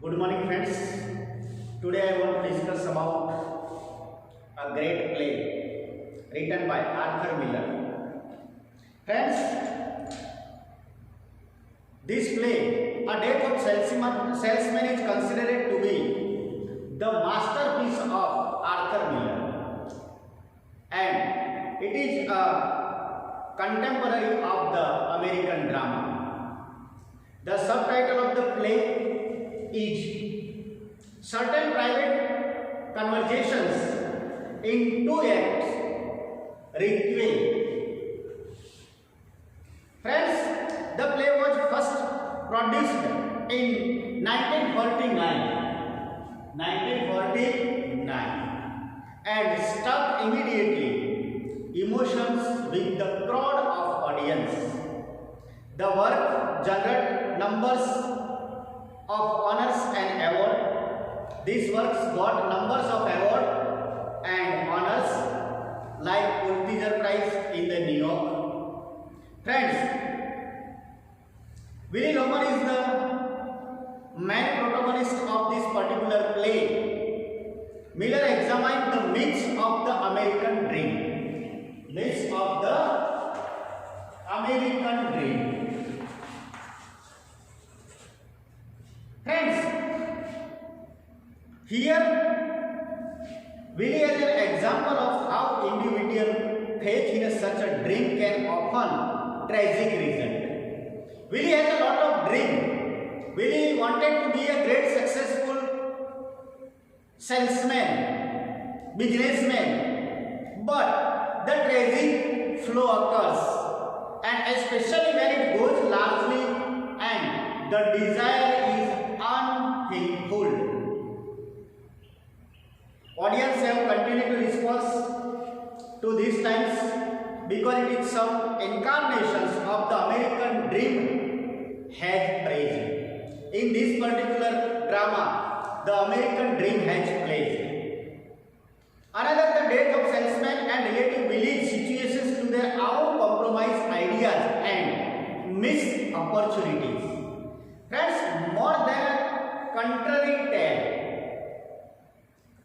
Good morning, friends. Today I want to discuss about a great play written by Arthur Miller. Friends, this play, A Death of Salesman, is considered to be the masterpiece of Arthur Miller, and it is a contemporary of the American drama. The subtitle of the play is Certain Private Conversations in Two Acts, Requiem. Friends, the play was first produced in 1949 and struck immediately emotions with the crowd of audience. The work generated numbers of honors and awards. These works got numbers of awards and honors like Pulitzer Prize in the New York. Friends, Willy Loman is the main protagonist of this particular play. Miller examined the myths of the American dream. Myths of the American dream. Friends, here Willy has an example of how individual faith in such a dream can often tragic result. Willy has a lot of dream. Willy wanted to be a great successful salesman, businessman, but the tragic flow occurs, and especially when it goes largely and the desire is unfulfilled. Audience have continued to respond to these times because it is some incarnations of the American dream has praised. In this particular drama, the American dream has praised. Another, the death of salesman and relative village situations to their own compromised ideas and missed opportunities. Friends, more than a contrary tale.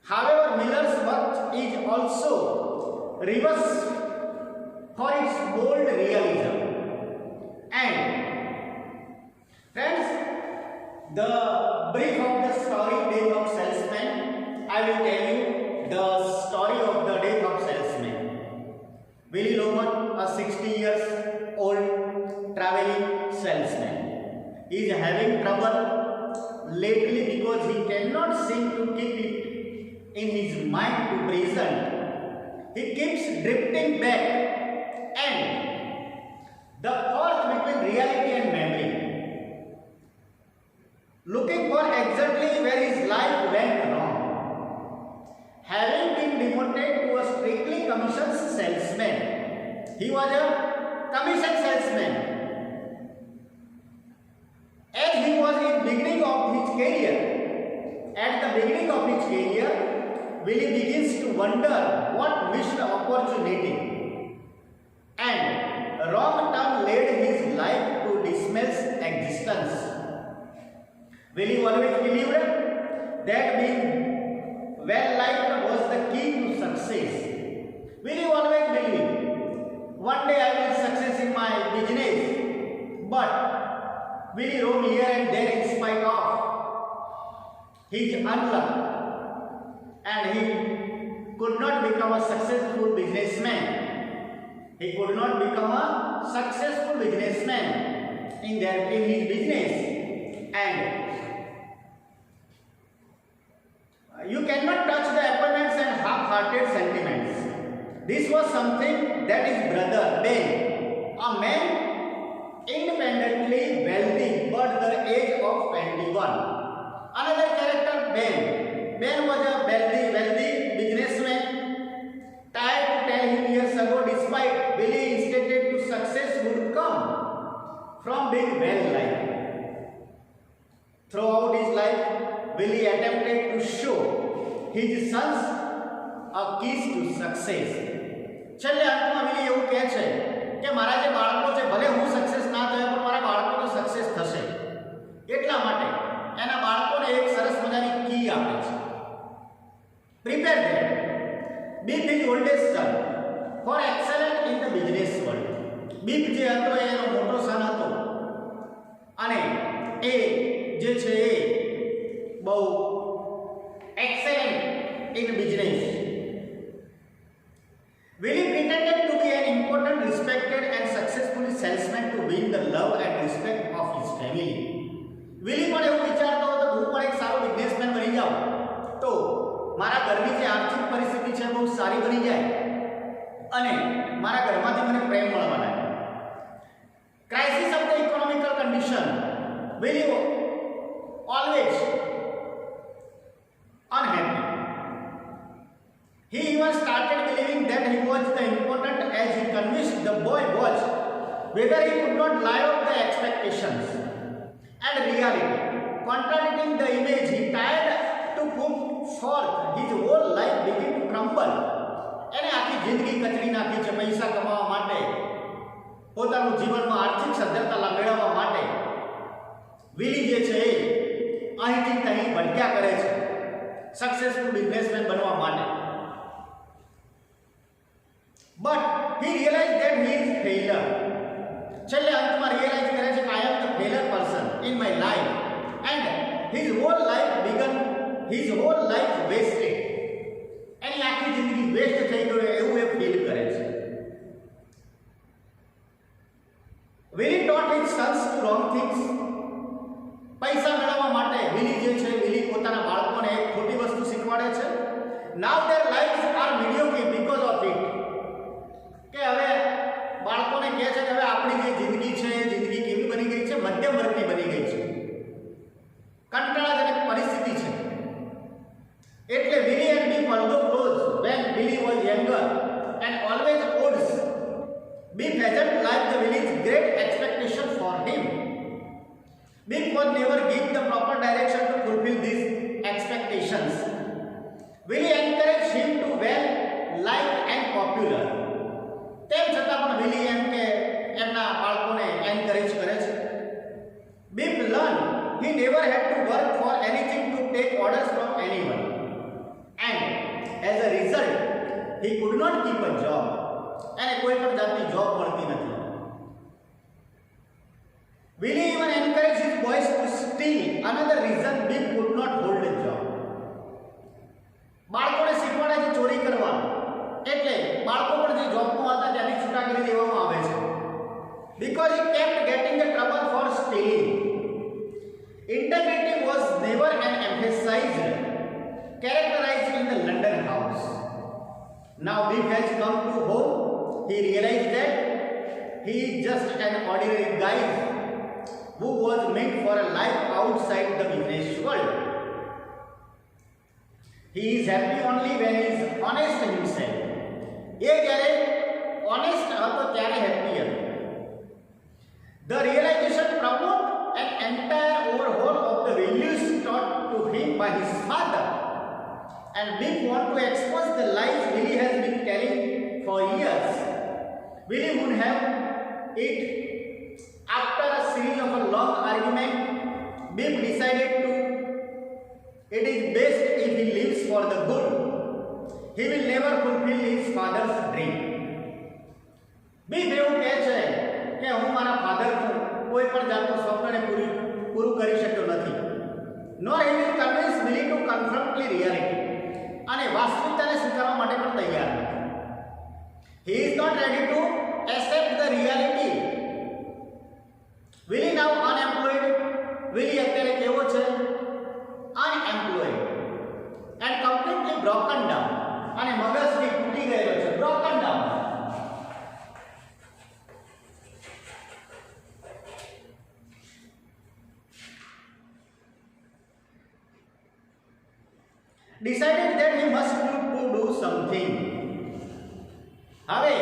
However, Miller's work is also reverse for its bold realism. And friends, the brief of the story, Death of Salesman, I will tell you the story of the Death of Salesman. Willy Loman, a 60 years old traveling salesman, is having trouble lately because he cannot seem to keep it in his mind to present. He keeps drifting back and the pause between reality and memory, looking for exactly where his life went wrong. Having been demoted to a strictly commissioned salesman, he was a commission salesman. As he was in the beginning of his career, at the beginning of his career, Willy begins to wonder what missed opportunity and wrong turn led his life to dismal's existence. Willy always believed that being well-liked was the key to success. Willy always believed, one day I will success in my business, but Willy roam here and there in spite of his unluck, and he could not become a successful businessman. He could not become a successful businessman in his business, and you cannot touch the appointments and half-hearted sentiments. This was something that his brother Ben, a man independently wealthy but the age of 21. Another character, Ben was a wealthy businessman. Tired to tell him years ago, despite Willy instated to success would come from being well-liked. Throughout his life, Willy attempted to show his sons a keys to success. છેલ્લે અંતમાં Wiley એવું કહે છે કે મારા જે બાળકો છે ભલે હું સક્સેસ ના થયો પણ મારા બાળકો તો સક્સેસ થશે. એટલા માટે એના બાળકોને એક prepare them. Beep his oldest son for excellence in the business world. Beep જે હતો એનો મોટો સન હતો અને એ જે છે એ બહુ excellent in business. Willie pretended to be an important, respected and successful salesman to win the love and respect of his family. Willie પણ એવું વિચારતો હતો હું પણ એક સારો બિઝનેસમેન બની જાઉં તો મારા ઘરની જે આર્થિક પરિસ્થિતિ છે બહુ સારી બની જાય અને મારા ઘરમાંથી મને પ્રેમ મળવા લાગે. Crisis of the economical condition. Willie always unhappy. He even started believing that he was the important as he convinced the boy was whether he could not lie up the expectations and reality, contradicting the image he tried to put forth. His whole life began to crumble. એને આખી જિંદગી કચડી નાખી છે પૈસા કમાવા માટે, પોતાનું જીવનમાં આર્થિક સદ્ધરતા મેળવવા માટે. વિલી જે છે એ અહીંથી અહીં ભટક્યા કરે છે સક્સેસફુલ બિઝનેસમેન બનવા માટે. But he realized that he is failure. છેલ્લે અંતમાં રિયલાઇઝ કરે છે કે I am the failure person in my life and his whole life wasted. એની આખી જિંદગી વેસ્ટ થઈ ગઈ એવું એ ફીલ કરે છે. Willie taught his sons to wrong things. પૈસા મેળવવા માટે વિલી પોતાના બાળકોને એક ખોટી વસ્તુ શીખવાડે છે. Now their lives are mediocre because of it. કે હવે બાળકોને કહે છે કે હવે આપણી જે જિંદગી છે એ જિંદગી કેવી બની ગઈ છે? મધ્યમ વર્ગની બની ગઈ છે, કંટાળાજનક પરિસ્થિતિ છે. એટલે Willie and Beep although close when Willie was younger and always odds, Beep hasn't liked the Willie's great expectation for him. Beep was never given the proper direction to fulfill these expectations. Willie encouraged him to well liked and popular. તેમ છતાં પણ Wiley એમ કે એમના બાળકોને anchorage કરે છે. Beep learned he never had to work for anything to take orders from anyone, and as a result he could not keep a job. એને કોઈ પણ જાતની જોબ મળતી નથી. Willie even encouraged his boys to steal, another reason Beep could not hold a job. બાળકોને શીખવાડે છે ચોરી કરવાનું, એટલે બાળકો પણ જે જોબમાં હતા ત્યાંની છૂટા કરી દેવામાં આવે છે. Because he kept getting the trouble for stealing. Integrity was never an emphasized, characterized in the London house. Now Beep has come to home. He realized that he is just an ordinary guy who was meant for a life outside the business world. He is happy only when he is honest himself. એ જ્યારે honest હતો ત્યારે happy હતો. The realization promote an entire overhaul of the values taught to him by his father, and Beep want to expose the lies Willie has been telling for years. Willie would have it. After a series of a long argument, Beep decided to it is best if he lives for the good. He will never fulfill his father's dream. Beep એવું કહે છે કે હું મારા ફાધરનું કોઈ પણ જાતનું સ્વપ્નને પૂરું કરી શક્યો નથી. Nor he will convince Willie to confront the reality. અને વાસ્તવિકતાને સ્વીકારવા માટે પણ તૈયાર નથી. He is not ready to accept the reality. Willie now unemployed. Willie અત્યારે કેવો છે? Unemployed and completely broken down. અને મગજથી તૂટી ગયેલો છે, broken down. Decided that he must do something. હવે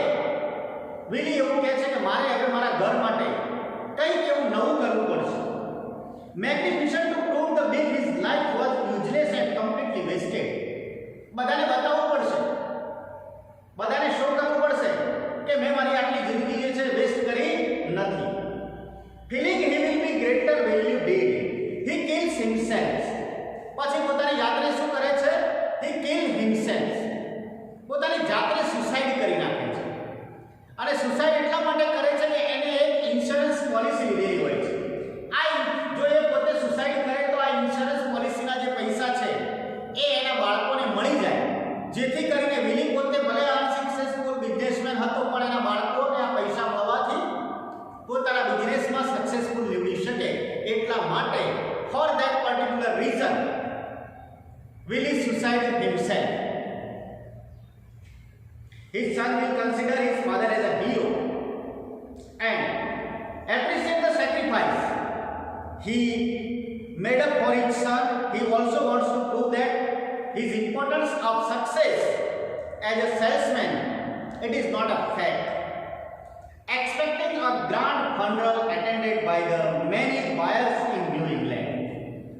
વિલી એવું કહે છે કે મારે હવે મારા ઘર માટે કંઈક એવું નવું કરવું પડશે. Magnificent to prove the Beep his life was useless and completely wasted. બધાને બતાવવું પડશે, બધાને શો કરવું પડશે કે મેં મારી આટલી જિંદગી જે છે વેસ્ટ કરી નથી. Feeling he will be greater value did, he kills himself. પછી પોતાની જાતને શું કરે છે? He kills himself. સુસાઇડ એટલા માટે કરે છે કે એને એક ઇન્સ્યોરન્સ પોલિસી લીધેલી હોય છે. જો એ પોતે સુસાઇડ કરે તો આ ઇન્સ્યોરન્સ પોલિસીના જે પૈસા છે એ એના બાળકોને મળી જાય, જેથી કરીને વિલી પોતે ભલે અનસક્સેસફુલ બિઝનેસમેન હતો પણ એના બાળકોને આ પૈસા મળવાથી પોતાના બિઝનેસમાં સક્સેસફુલ નીવડી શકે. એટલા માટે for that particular reason Wiley suicide himself. His son will consider his father as a hero and appreciate the sacrifice he made up for his son. He also wants to prove that his importance of success as a salesman, it is not a fact. Expecting a grand funeral attended by the many buyers in New England.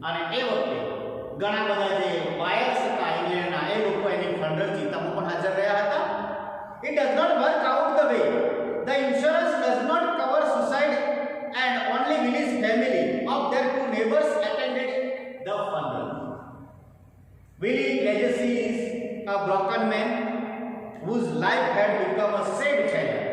અને એ વખતે ઘણા બધા જે buyers હતા ઇંગ્લેન્ડના એ લોકો એની ફંડરલ ચિંતામાં પણ હાજર રહ્યા હતા. It does not work out the way. The insurance does not cover suicide and only Willie's family of their two neighbors attended the funeral. Willie legacy is a broken man whose life had become a sad challenge.